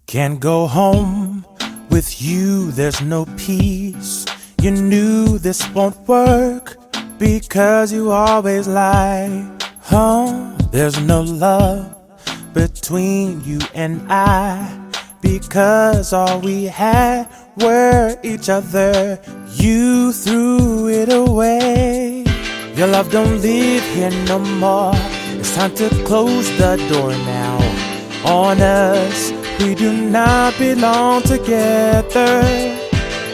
Can't go home with you, there's no peace. You knew this won't work because you always lie. There's no love between you and I because all we had were each other. You threw it away. Your love don't live here no more. It's time to close the door now on us. We do not belong together.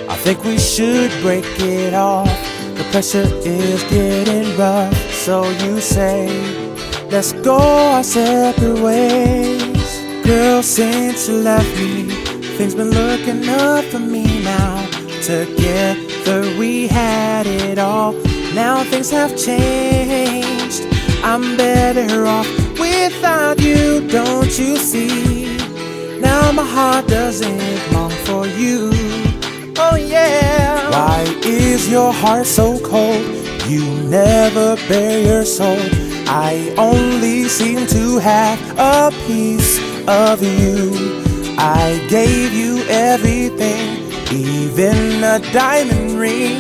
I think we should break it off. The pressure is getting rough. So you say, let's go our separate ways. Girl, since you left me, things been looking up for me now. Together we had it all. Now things have changed. I'm better off without you, don't you see? Now my heart doesn't long for you. Oh yeah. Why is your heart so cold? You never bare your soul. I only seem to have a piece of you. I gave you everything, even a diamond ring.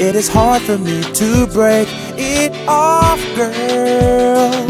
It is hard for me to break it off, girl.